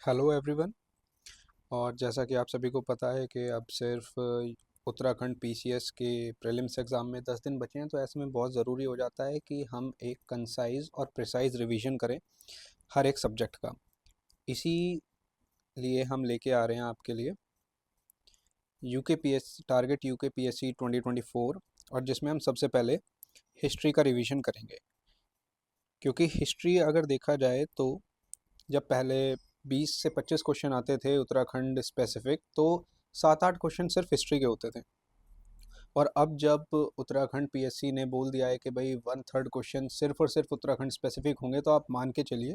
Hello everyone. और जैसा कि आप सभी को पता है कि अब सिर्फ उत्तराखंड पीसीएस के प्रीलिम्स एग्ज़ाम में 10 दिन बचे हैं, तो ऐसे में बहुत ज़रूरी हो जाता है कि हम एक कंसाइज और प्रिसाइज रिवीजन करें हर एक सब्जेक्ट का। इसी लिए हम लेके आ रहे हैं आपके लिए यूके पीएससी 2024, और जिसमें हम सबसे पहले हिस्ट्री का रिवीजन करेंगे। क्योंकि हिस्ट्री अगर देखा जाए तो जब पहले 20 से 25 क्वेश्चन आते थे उत्तराखंड स्पेसिफिक, तो 7-8 क्वेश्चन सिर्फ हिस्ट्री के होते थे। और अब जब उत्तराखंड पीएससी ने बोल दिया है कि भाई 1/3 क्वेश्चन सिर्फ और सिर्फ उत्तराखंड स्पेसिफिक होंगे, तो आप मान के चलिए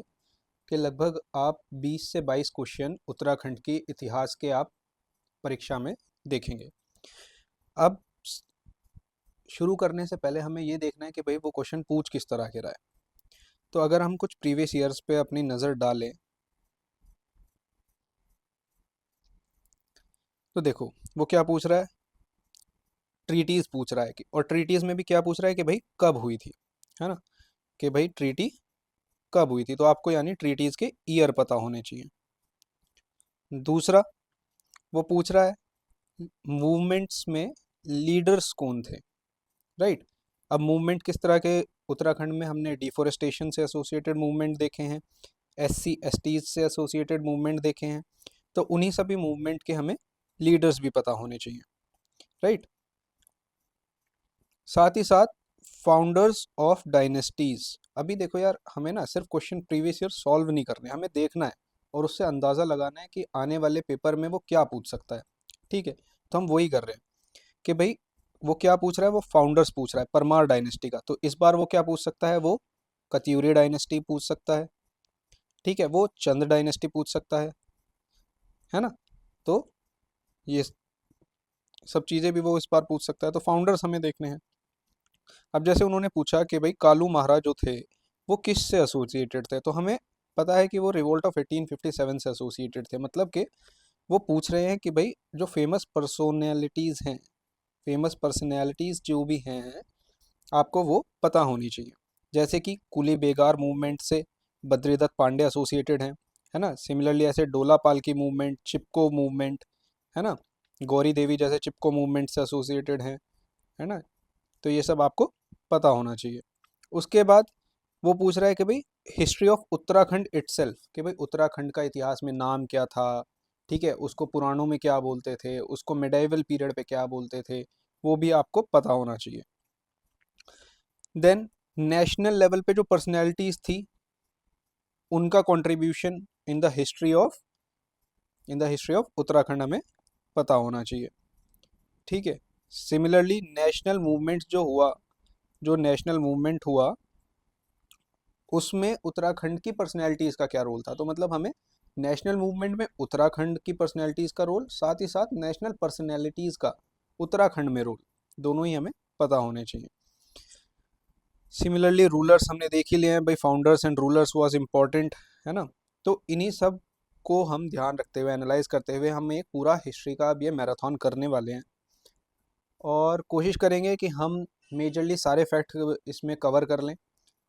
कि लगभग आप 20 से 22 क्वेश्चन उत्तराखंड के इतिहास के आप परीक्षा में देखेंगे। अब शुरू करने से पहले हमें ये देखना है कि भाई वो क्वेश्चन पूछ किस तरह के रहा है। तो अगर हम कुछ प्रीवियस ईयर्स पे अपनी नज़र डालें तो देखो वो क्या पूछ रहा है। ट्रीटीज पूछ रहा है कि, और ट्रीटीज में भी क्या पूछ रहा है कि भाई कब हुई थी, है ना, कि भाई ट्रीटी कब हुई थी। तो आपको यानी ट्रीटीज के ईयर पता होने चाहिए। दूसरा, वो पूछ रहा है मूवमेंट्स में लीडर्स कौन थे। राइट। अब मूवमेंट किस तरह के, उत्तराखंड में हमने डिफोरेस्टेशन से एसोसिएटेड मूवमेंट देखे हैं, एससी एसटीज से एसोसिएटेड मूवमेंट देखे हैं, तो उन्हीं सभी मूवमेंट के हमें लीडर्स भी पता होने चाहिए। राइट। साथ ही साथ फाउंडर्स ऑफ डायनेस्टीज। अभी देखो यार, हमें ना सिर्फ क्वेश्चन प्रीवियस ईयर सॉल्व नहीं करने, हमें देखना है और उससे अंदाज़ा लगाना है कि आने वाले पेपर में वो क्या पूछ सकता है। ठीक है, तो हम वही कर रहे हैं कि भाई वो क्या पूछ रहा है। वो फाउंडर्स पूछ रहा है परमार डायनेस्टी का, तो इस बार वो क्या पूछ सकता है, वो कत्यूरी डायनेस्टी पूछ सकता है। ठीक है, वो चंद डायनेस्टी पूछ सकता है ना। तो ये सब चीज़ें भी वो इस बार पूछ सकता है, तो फाउंडर्स हमें देखने हैं। अब जैसे उन्होंने पूछा कि भाई कालू महाराज जो थे वो किस से एसोसिएटेड थे, तो हमें पता है कि वो रिवोल्ट ऑफ 1857 से एसोसिएटेड थे। मतलब कि वो पूछ रहे हैं कि भाई जो फेमस पर्सनैलिटीज़ जो भी हैं, आपको वो पता होनी चाहिए। जैसे कि कुली बेगार मूवमेंट से बद्रीदत्त पांडे एसोसिएटेड हैं, है ना। सिमिलरली ऐसे डोला पालकी मूवमेंट, चिपको मूवमेंट, है ना, गौरी देवी जैसे चिपको मूवमेंट से एसोसिएटेड हैं, है ना। तो ये सब आपको पता होना चाहिए। उसके बाद वो पूछ रहा है कि भाई हिस्ट्री ऑफ उत्तराखंड इटसेल्फ, कि भाई उत्तराखंड का इतिहास में नाम क्या था। ठीक है, उसको पुराणों में क्या बोलते थे, उसको मिडाइवल पीरियड पे क्या बोलते थे, वो भी आपको पता होना चाहिए। देन नेशनल लेवल पे जो पर्सनैलिटीज थी उनका contribution in the history of Uttarakhand हमें पता होना चाहिए। ठीक है। सिमिलरली जो नेशनल मूवमेंट हुआ उसमें उत्तराखंड की पर्सनैलिटीज़ का क्या रोल था। तो मतलब हमें नेशनल मूवमेंट में उत्तराखंड की पर्सनैलिटीज़ का रोल, साथ ही साथ नेशनल पर्सनैलिटीज़ का उत्तराखंड में रोल, दोनों ही हमें पता होने चाहिए। सिमिलरली रूलर्स हमने देख ही लिए हैं भाई, founders and rulers was important, है ना। तो इन्हीं सब को हम ध्यान रखते हुए, एनालाइज करते हुए हम एक पूरा हिस्ट्री का अब ये मैराथन करने वाले हैं, और कोशिश करेंगे कि हम मेजरली सारे फैक्ट इसमें कवर कर लें।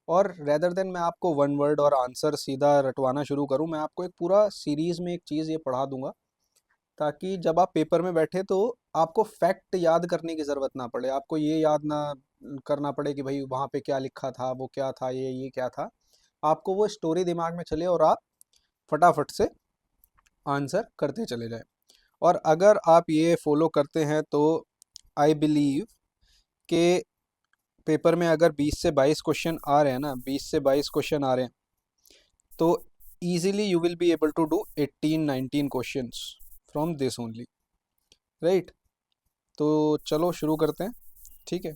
और रेदर देन मैं आपको वन वर्ड और आंसर सीधा रटवाना शुरू करूं, मैं आपको एक पूरा सीरीज़ में एक चीज़ ये पढ़ा दूंगा, ताकि जब आप पेपर में बैठे तो आपको फैक्ट याद करने की ज़रूरत ना पड़े, आपको ये याद ना करना पड़े कि भाई वहाँ पे क्या लिखा था, वो क्या था, ये क्या था। आपको वो स्टोरी दिमाग में चले और आप फटाफट से आंसर करते चले जाएं। और अगर आप ये फॉलो करते हैं तो आई बिलीव के पेपर में अगर 20 से 22 क्वेश्चन आ रहे हैं ना, 20 से 22 क्वेश्चन आ रहे हैं, तो easily you will be able to do 18-19 questions from this only, right। तो चलो शुरू करते हैं। ठीक है,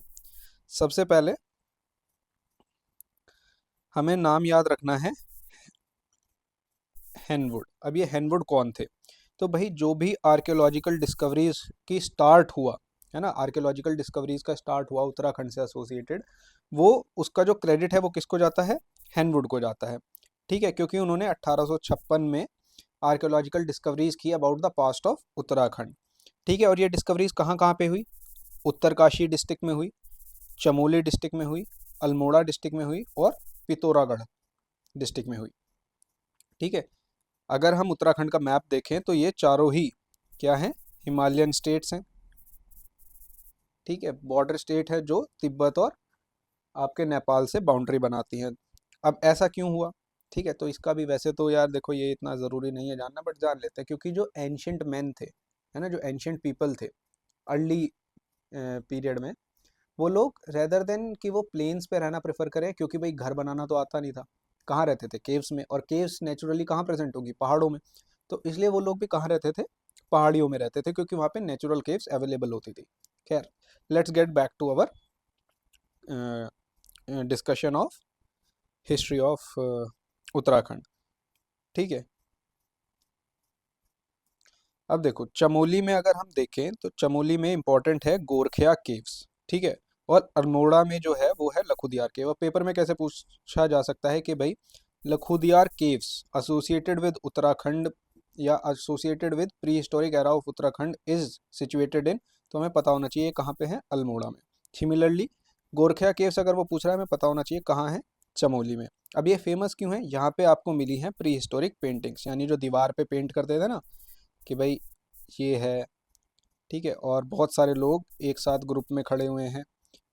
सबसे पहले हमें नाम याद रखना है हेनवुड। अब ये हेनवुड कौन थे, तो भाई जो भी आर्कियोलॉजिकल डिस्कवरीज की स्टार्ट हुआ, है ना, आर्कियोलॉजिकल डिस्कवरीज का स्टार्ट हुआ उत्तराखंड से एसोसिएटेड, वो उसका जो क्रेडिट है वो किसको जाता है, हेनवुड को जाता है। ठीक है, क्योंकि उन्होंने 1856 में आर्कियोलॉजिकल डिस्कवरीज की about the past of Uttarakhand. ठीक है, और ये डिस्कवरीज कहाँ कहाँ पे हुई, उत्तरकाशी डिस्ट्रिक्ट में हुई, चमोली डिस्ट्रिक्ट में हुई, अल्मोड़ा डिस्ट्रिक्ट में हुई, और पिथौरागढ़ डिस्ट्रिक्ट में हुई। ठीक है, अगर हम उत्तराखंड का मैप देखें तो ये चारों ही क्या हैं, हिमालयन स्टेट्स हैं। ठीक है, बॉर्डर स्टेट है जो तिब्बत और आपके नेपाल से बाउंड्री बनाती हैं। अब ऐसा क्यों हुआ? ठीक है, तो इसका भी वैसे तो यार देखो ये इतना ज़रूरी नहीं है जानना, बट जान लेते हैं, क्योंकि जो एंशंट मैन थे, है ना, जो एंशंट पीपल थे अर्ली पीरियड में, वो लोग रेदर देन कि वो प्लेन्स पे रहना प्रेफर करें, क्योंकि भाई घर बनाना तो आता नहीं था, कहाँ रहते थे, केव्स में, और केव्स नेचुरली कहाँ प्रेजेंट होगी, पहाड़ों में। तो इसलिए वो लोग भी कहाँ रहते थे, पहाड़ियों में रहते थे, क्योंकि वहाँ पे नेचुरल केव्स अवेलेबल होती थी। खैर, let's get back to our discussion of history of Uttarakhand. ठीक है, अब देखो चमोली में अगर हम देखें तो चमोली में इंपॉर्टेंट है गोरखिया केव्स। ठीक है, और अल्मोड़ा में जो है वो है लखुदियार केव। अब पेपर में कैसे पूछा जा सकता है कि भाई Lakhudiyar caves associated with Uttarakhand या associated with prehistoric era of Uttarakhand is situated in, तो हमें पता होना चाहिए कहाँ पे है, अल्मोड़ा में। सिमिलरली गोरखिया केव्स अगर वो पूछ रहा है, हमें पता होना चाहिए कहाँ है, चमोली में। अब ये फेमस क्यों है? यहाँ पे आपको मिली हैं प्री हिस्टोरिक पेंटिंग्स, यानी जो दीवार पे पेंट करते थे ना कि भाई ये है, ठीक है, और बहुत सारे लोग एक साथ ग्रुप में खड़े हुए हैं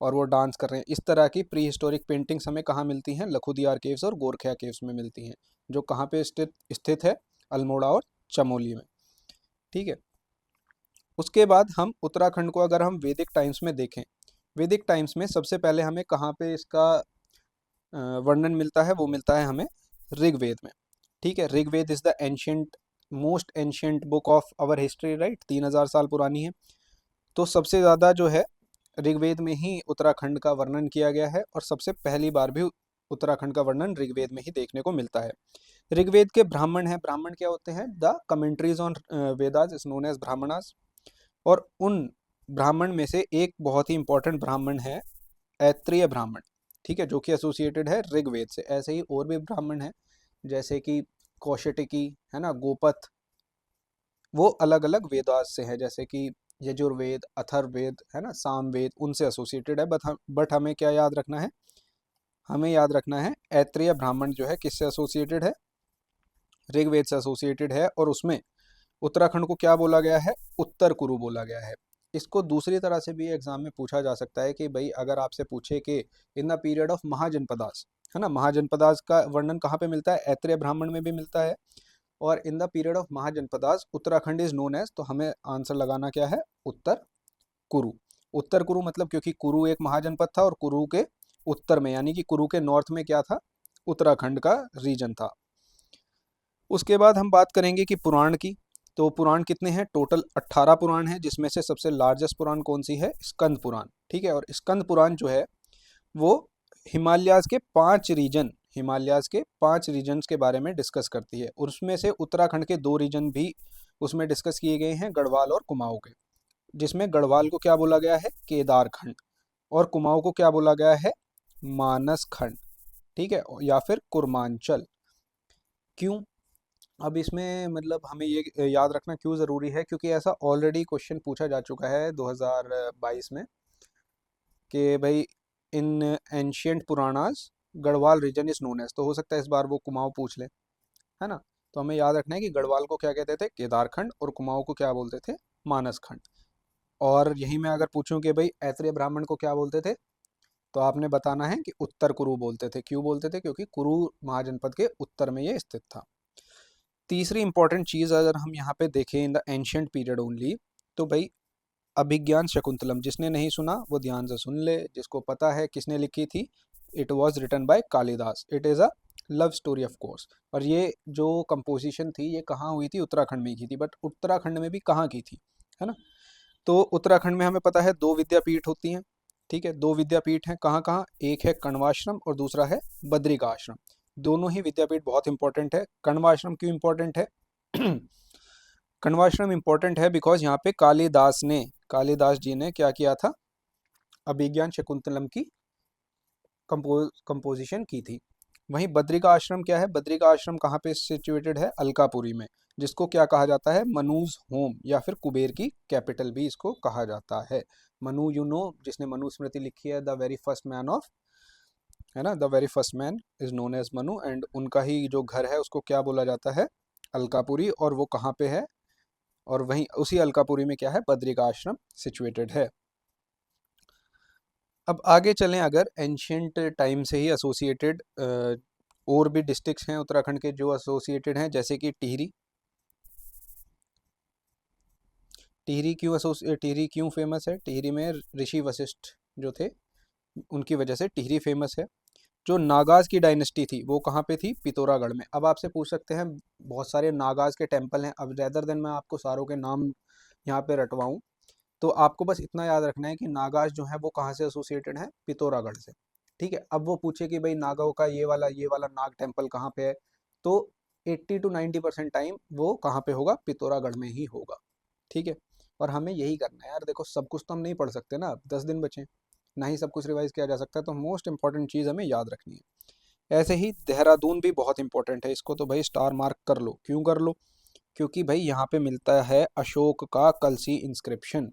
और वो डांस कर रहे हैं, इस तरह की प्री हिस्टोरिक पेंटिंग्स हमें कहाँ मिलती हैं? लखुदियार केव्स और गोरखिया केव्स में मिलती हैं, जो कहाँ पे स्थित स्थित है, अल्मोड़ा और चमोली में। ठीक है, उसके बाद हम उत्तराखंड को अगर हम वैदिक टाइम्स में देखें, वैदिक टाइम्स में सबसे पहले हमें कहाँ पे इसका वर्णन मिलता है? वो मिलता है हमें ऋग्वेद में। ठीक है, Rigveda is the ancient, most ancient book of our history, right, 3000 साल पुरानी है। तो सबसे ज़्यादा जो है ऋग्वेद में ही उत्तराखंड का वर्णन किया गया है, और सबसे पहली बार भी उत्तराखंड का वर्णन ऋग्वेद में ही देखने को मिलता है। ऋग्वेद के ब्राह्मण हैं, ब्राह्मण क्या होते हैं? The commentaries on Vedas is known as Brahmanas. और उन ब्राह्मण में से एक बहुत ही इंपॉर्टेंट ब्राह्मण है ऐत्रेय ब्राह्मण। ठीक है, जो कि एसोसिएटेड है ऋग्वेद से। ऐसे ही और भी ब्राह्मण हैं, जैसे कि कौशटिकी, है ना, गोपथ, वो अलग अलग वेदास से है, जैसे कि यजुर्वेद, अथर्ववेद, है ना, सामवेद, उनसे एसोसिएटेड है। बट हमें क्या याद रखना है? हमें याद रखना है ऐत्रेय ब्राह्मण जो है किससे एसोसिएटेड है? ऋग्वेद से एसोसिएटेड है, और उसमें उत्तराखंड को क्या बोला गया है? उत्तर कुरु बोला गया है। इसको दूसरी तरह से भी एग्जाम में पूछा जा सकता है कि भाई अगर आपसे पूछे कि इन द पीरियड ऑफ महाजनपदास, है ना, महाजनपदास का वर्णन कहाँ पे मिलता है? ऐत्रेय ब्राह्मण में भी मिलता है। और in the period of Mahajanapadas Uttarakhand is known as, तो हमें आंसर लगाना क्या है? उत्तर कुरु। उत्तर कुरु मतलब क्योंकि कुरु एक महाजनपद था, और कुरु के उत्तर में, यानी कि कुरु के नॉर्थ में क्या था? उत्तराखंड का रीजन था। उसके बाद हम बात करेंगे कि पुराण की। तो पुराण कितने हैं? टोटल 18 पुराण हैं, जिसमें से सबसे लार्जेस्ट पुराण कौन सी है? स्कंद पुराण। ठीक है, और स्कंद पुराण जो है वो हिमालयाज के 5 रीजन, हिमालयाज के 5 रीजन्स के बारे में डिस्कस करती है। और उसमें से उत्तराखंड के 2 रीजन भी उसमें डिस्कस किए गए हैं, गढ़वाल और कुमाऊं के। जिसमें गढ़वाल को क्या बोला गया है? केदार खंड। और कुमाऊं को क्या बोला गया है? मानस खंड। ठीक है, या फिर कुर्मांचल। क्यों? अब इसमें मतलब हमें ये याद रखना क्यों ज़रूरी है, क्योंकि ऐसा ऑलरेडी क्वेश्चन पूछा जा चुका है 2022 में कि भाई in ancient Puranas Garhwal region is known as. तो हो सकता है इस बार वो कुमाऊं पूछ ले, है ना। तो हमें याद रखना है कि गढ़वाल को क्या कहते थे? केदारखंड। और कुमाऊं को क्या बोलते थे? मानस खंड। और यही मैं अगर पूछूं कि भाई ऐत्रेय ब्राह्मण को क्या बोलते थे, तो आपने बताना है कि उत्तर कुरु बोलते थे। क्यों बोलते थे? क्योंकि कुरु महाजनपद के उत्तर में ये स्थित था। तीसरी इंपॉर्टेंट चीज़ अगर हम यहाँ पे देखें in the ancient period only, तो भाई अभिज्ञान शकुंतलम, जिसने नहीं सुना वो ध्यान से सुन ले। जिसको पता है किसने लिखी थी, it was written by Kalidas. It is a love story of course. और ये जो कंपोजिशन थी ये कहाँ हुई थी? उत्तराखंड में की थी। बट उत्तराखंड में भी कहाँ की थी, है ना। तो उत्तराखंड में हमें पता है 2 विद्यापीठ होती हैं। ठीक है, 2 विद्यापीठ हैं, कहाँ कहाँ? एक है कण्वाश्रम और दूसरा है बद्रिकाश्रम। दोनों ही विद्यापीठ बहुत इंपॉर्टेंट है। कण्वाश्रम क्यों इंपॉर्टेंट है? कण्वाश्रम इंपॉर्टेंट है बिकॉज यहाँ पे कालिदास जी ने क्या किया था? अभिज्ञान शकुंतलम की कंपोजिशन की थी। वहीं बद्रिका आश्रम क्या है? बद्रिका आश्रम कहाँ पे सिचुएटेड है? अलकापुरी में, जिसको क्या कहा जाता है? मनुज होम, या फिर कुबेर की कैपिटल भी इसको कहा जाता है। मनु, यू नो, जिसने मनुस्मृति लिखी है, the very first man of, है ना, the very first man is known as Manu. And उनका ही जो घर है उसको क्या बोला जाता है? अलकापुरी, और वो कहाँ पे है, और वहीं उसी अलकापुरी में क्या है, बद्रिका आश्रम सिचुएटेड है। अब आगे चलें, अगर एंशियंट टाइम से ही एसोसिएटेड और भी डिस्ट्रिक्ट्स हैं उत्तराखंड के जो एसोसिएटेड हैं, जैसे कि टिहरी। टिहरी क्यों फेमस है? टिहरी में ऋषि वशिष्ठ जो थे उनकी वजह से टिहरी फेमस है। जो नागाज की डायनेस्टी थी वो कहाँ पे थी? पिथौरागढ़ में। अब आपसे पूछ सकते हैं, बहुत सारे नागाज के टेम्पल हैं, अब रेदर देन मैं आपको सारों के नाम यहाँ पे रटवाऊँ, तो आपको बस इतना याद रखना है कि नागाज जो है वो कहाँ से एसोसिएटेड है? पिथौरागढ़ से। ठीक है, अब वो पूछे कि भाई नागाओं का ये वाला नाग टेम्पल कहाँ पे है, तो 80 to 90% टाइम वो कहाँ पे होगा? पिथौरागढ़ में ही होगा। ठीक है, और हमें यही करना है यार, देखो सब कुछ तो हम नहीं पढ़ सकते ना, 10 दिन बचे, ना ही सब कुछ रिवाइज किया जा सकता है, तो मोस्ट इंपॉर्टेंट चीज़ हमें याद रखनी है। ऐसे ही देहरादून भी बहुत इंपॉर्टेंट है, इसको तो भाई स्टार मार्क कर लो। क्यों कर लो? क्योंकि भाई यहाँ पे मिलता है अशोक का कलसी इंस्क्रिप्शन।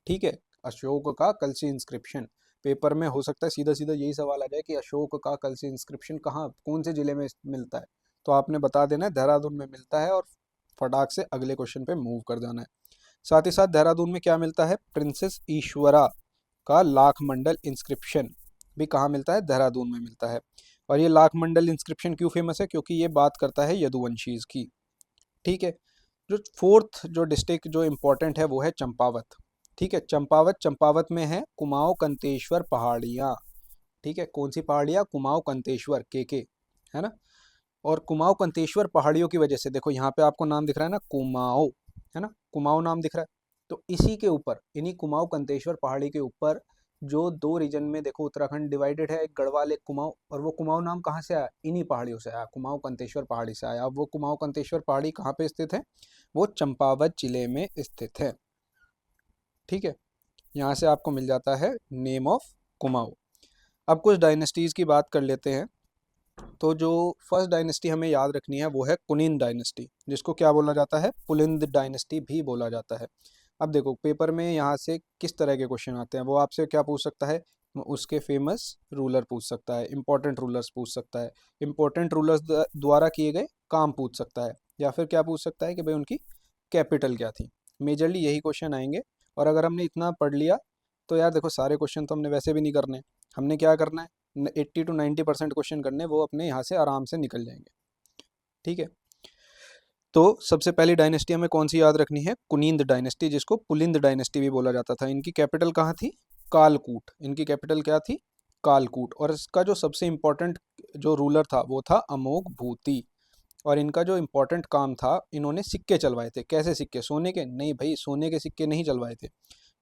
ठीक है, अशोक का कलसी इंस्क्रिप्शन पेपर में हो सकता है सीधा सीधा यही सवाल आ जाए कि अशोक का कलसी इंस्क्रिप्शन कहाँ, कौन से जिले में मिलता है, तो आपने बता देना है देहरादून में मिलता है, और फटाक से अगले क्वेश्चन पे मूव कर जाना है। साथ ही साथ देहरादून में क्या मिलता है? प्रिंसेस ईश्वरा का लाख मंडल इंस्क्रिप्शन भी कहाँ मिलता है? देहरादून में मिलता है। और ये लाख मंडल इंस्क्रिप्शन क्यों फेमस है? क्योंकि ये बात करता है यदुवंशीज की। ठीक है, जो फोर्थ जो डिस्ट्रिक्ट जो इम्पोर्टेंट है वो है चंपावत। ठीक है, चंपावत में है कुमाऊं कंतेश्वर पहाड़ियाँ। ठीक है, कौन सी पहाड़ियाँ? कुमाऊं कंतेश्वर के, है ना। और कुमाऊं कंतेश्वर पहाड़ियों की वजह से देखो यहाँ पे आपको नाम दिख रहा है ना, कुमाऊं, है ना, कुमाऊं नाम दिख रहा है, तो इसी के ऊपर, इन्हीं कुमाऊं कंतेश्वर पहाड़ी के ऊपर जो दो रीजन में देखो उत्तराखंड डिवाइडेड है, एक गढ़वाल एक कुमाऊं, और वो कुमाऊं नाम कहाँ से आया? इन्हीं पहाड़ियों से आया, कुमाऊं कंतेश्वर पहाड़ी से आया। अब वो कुमाऊं कंतेश्वर पहाड़ी कहाँ पे स्थित है? वो चंपावत जिले में स्थित है। ठीक है, यहाँ से आपको मिल जाता है नेम ऑफ कुमाऊं। अब कुछ डायनेस्टीज की बात कर लेते हैं। तो जो फर्स्ट डायनेस्टी हमें याद रखनी है वो है कुनिंद डायनेस्टी, जिसको क्या बोला जाता है? पुलिंद डायनेस्टी भी बोला जाता है। अब देखो पेपर में यहाँ से किस तरह के क्वेश्चन आते हैं, वो आपसे क्या पूछ सकता है? उसके फेमस रूलर पूछ सकता है, इंपॉर्टेंट रूलर्स पूछ सकता है, इंपॉर्टेंट रूलर्स द्वारा किए गए काम पूछ सकता है, या फिर क्या पूछ सकता है कि भाई उनकी कैपिटल क्या थी। मेजरली यही क्वेश्चन आएंगे, और अगर हमने इतना पढ़ लिया तो यार देखो सारे क्वेश्चन तो हमने वैसे भी नहीं करने, हमने क्या करना है? 80 to 90% क्वेश्चन करने, वो अपने यहाँ से आराम से निकल जाएंगे। ठीक है, तो सबसे पहली डायनेस्टी हमें कौन सी याद रखनी है? कुनिंद डायनेस्टी, जिसको पुलिंद डायनेस्टी भी बोला जाता था। इनकी कैपिटल कहाँ थी? कालकूट। इनकी कैपिटल क्या थी? कालकूट। और इसका जो सबसे इम्पोर्टेंट जो रूलर था वो था अमोघ भूति। और इनका जो इम्पोर्टेंट काम था, इन्होंने सिक्के चलवाए थे। कैसे सिक्के? सोने के? नहीं भाई, सोने के सिक्के नहीं चलवाए थे,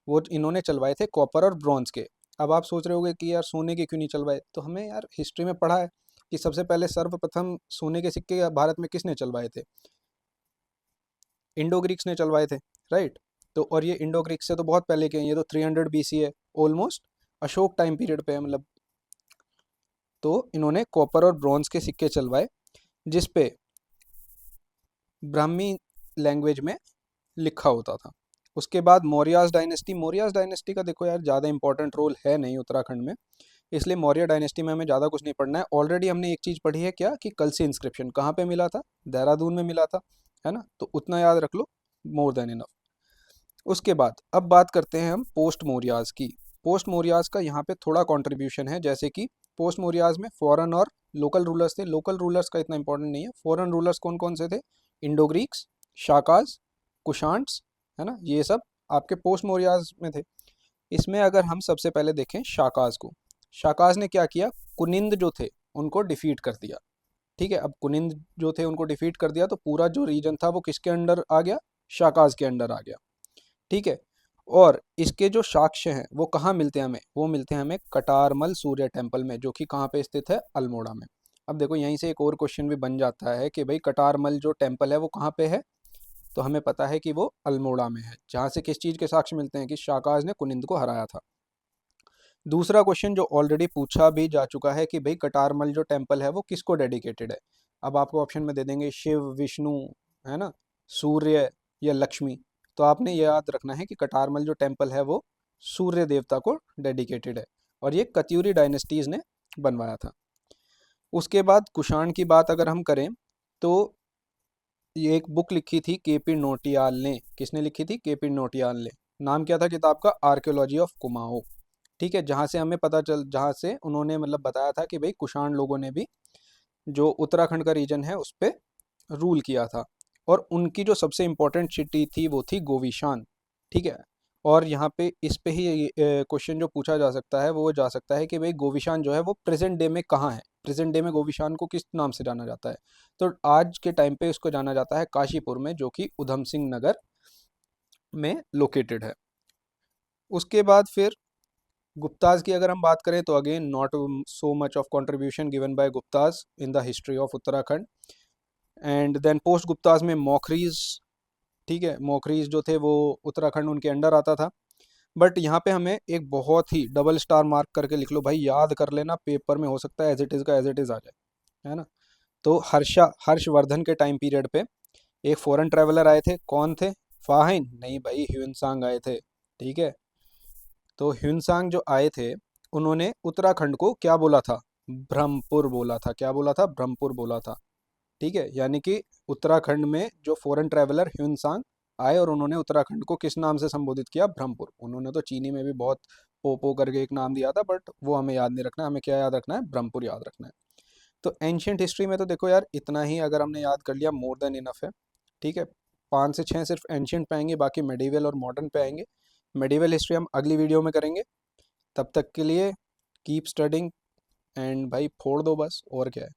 वो इन्होंने चलवाए थे कॉपर और ब्रॉन्ज के। अब आप सोच रहे होगे कि यार सोने के क्यों नहीं चलवाए, तो हमें यार हिस्ट्री में पढ़ा है कि सबसे पहले सर्वप्रथम सोने के सिक्के भारत में किसने चलवाए थे? इंडो ग्रीक्स ने चलवाए थे, राइट। तो और ये इंडो ग्रीक्स से तो बहुत पहले के हैं, ये तो 300 BC है, ऑलमोस्ट अशोक टाइम पीरियड पे है मतलब। तो इन्होंने कॉपर और ब्रॉन्ज के सिक्के चलवाए, जिस पे ब्राह्मी लैंग्वेज में लिखा होता था। उसके बाद मौर्याज डायनेस्टी का देखो यार ज़्यादा इंपॉर्टेंट रोल है नहीं उत्तराखंड में, इसलिए मौर्य डायनेस्टी में हमें ज़्यादा कुछ नहीं पढ़ना है। ऑलरेडी हमने एक चीज़ पढ़ी है क्या, कि कलसी इंस्क्रिप्शन कहाँ पे मिला था? देहरादून में मिला था, है ना, तो उतना याद रख लो, मोर देन इनफ। उसके बाद अब बात करते हैं हम पोस्ट मौर्याज की। पोस्ट मौर्याज का यहाँ पे थोड़ा कंट्रीब्यूशन है, जैसे कि पोस्ट मौर्याज में फॉरेन और लोकल रूलर्स थे। लोकल रूलर्स का इतना इंपॉर्टेंट नहीं है, फॉरेन रूलर्स कौन कौन से थे? इंडो ग्रीक्स, शाकाज, कुशांट्स, है ना, ये सब आपके पोस्ट मौर्याज में थे। इसमें अगर हम सबसे पहले देखें शाकाज को, शाकाज ने क्या किया? कुनिंद जो थे उनको डिफीट कर दिया। ठीक है, अब कुनिंद जो थे उनको डिफीट कर दिया, तो पूरा जो रीजन था वो किसके अंडर आ गया? शाकाज के अंडर आ गया। ठीक है, और इसके जो साक्ष्य हैं वो कहाँ मिलते हैं हमें? वो मिलते हैं हमें कटारमल सूर्य टेम्पल में, जो कि कहाँ पे स्थित है? अल्मोड़ा में। अब देखो यहीं से एक और क्वेश्चन भी बन जाता है कि भाई कटारमल जो टेम्पल है वो कहाँ पे है, तो हमें पता है कि वो अल्मोड़ा में है, जहाँ से किस चीज़ के साक्ष्य मिलते हैं? कि शाकाज ने कुनिंद को हराया था। दूसरा क्वेश्चन जो ऑलरेडी पूछा भी जा चुका है कि भाई कटारमल जो टेम्पल है वो किसको डेडिकेटेड है? अब आपको ऑप्शन में दे देंगे शिव, विष्णु, है ना, सूर्य या लक्ष्मी। तो आपने ये याद रखना है कि कटारमल जो टेम्पल है वो सूर्य देवता को डेडिकेटेड है, और ये कत्यूरी डायनेस्टीज ने बनवाया था। उसके बाद कुषाण की बात अगर हम करें, तो ये एक बुक लिखी थी केपी नोटियाल ने। किसने लिखी थी? केपी नोटियाल ने। नाम क्या था किताब का? Archaeology of Kumaon. ठीक है, जहाँ से उन्होंने मतलब बताया था कि भाई कुषाण लोगों ने भी जो उत्तराखंड का रीजन है उस पे रूल किया था। और उनकी जो सबसे इम्पोर्टेंट सिटी थी वो थी गोविशान। ठीक है। और यहाँ पे इस पे ही क्वेश्चन जो पूछा जा सकता है वो जा सकता है कि भाई गोविशान जो है वो प्रेजेंट डे में कहाँ है? प्रेजेंट डे में गोविशान को किस नाम से जाना जाता है? तो आज के टाइम पे उसको जाना जाता है काशीपुर में, जो कि उधम सिंह नगर में लोकेटेड है। उसके बाद फिर गुप्ताज की अगर हम बात करें तो again not so much of contribution given by Guptas in the history of Uttarakhand. And then post Guptas में मौखरीज। ठीक है, मौखरीज जो थे वो उत्तराखंड उनके अंडर आता था। बट यहाँ पे हमें एक बहुत ही डबल स्टार मार्क करके लिख लो भाई, याद कर लेना, पेपर में हो सकता है एज इट इज़ का एज इट इज़ आ जाए, है ना। तो हर्षवर्धन के टाइम पीरियड पे एक फॉरेन ट्रैवलर आए थे। कौन थे? फाहिन नहीं भाई, ह्यूनसांग आए थे। ठीक है। तो ह्यूनसांग जो आए थे उन्होंने उत्तराखंड को क्या बोला था? ब्रह्मपुर बोला था। क्या बोला था? ब्रह्मपुर बोला था। ठीक है, यानी कि उत्तराखंड में जो फॉरेन ट्रैवलर ह्यूनसांग आए और उन्होंने उत्तराखंड को किस नाम से संबोधित किया? ब्रह्मपुर। उन्होंने तो चीनी में भी बहुत पोपो करके एक नाम दिया था, बट वो हमें याद नहीं रखना है, हमें क्या याद रखना है? ब्रह्मपुर याद रखना है। तो एंशियंट हिस्ट्री में तो देखो यार, इतना ही अगर हमने याद कर लिया मोर देन इनफ है। ठीक है, 5 से 6 सिर्फ एंशियंट पे आएंगे, बाकी मेडिवल और मॉडर्न पे आएंगे। मेडिवल हिस्ट्री हम अगली वीडियो में करेंगे। तब तक के लिए कीप स्टडिंग एंड भाई फोड़ दो बस, और क्या है।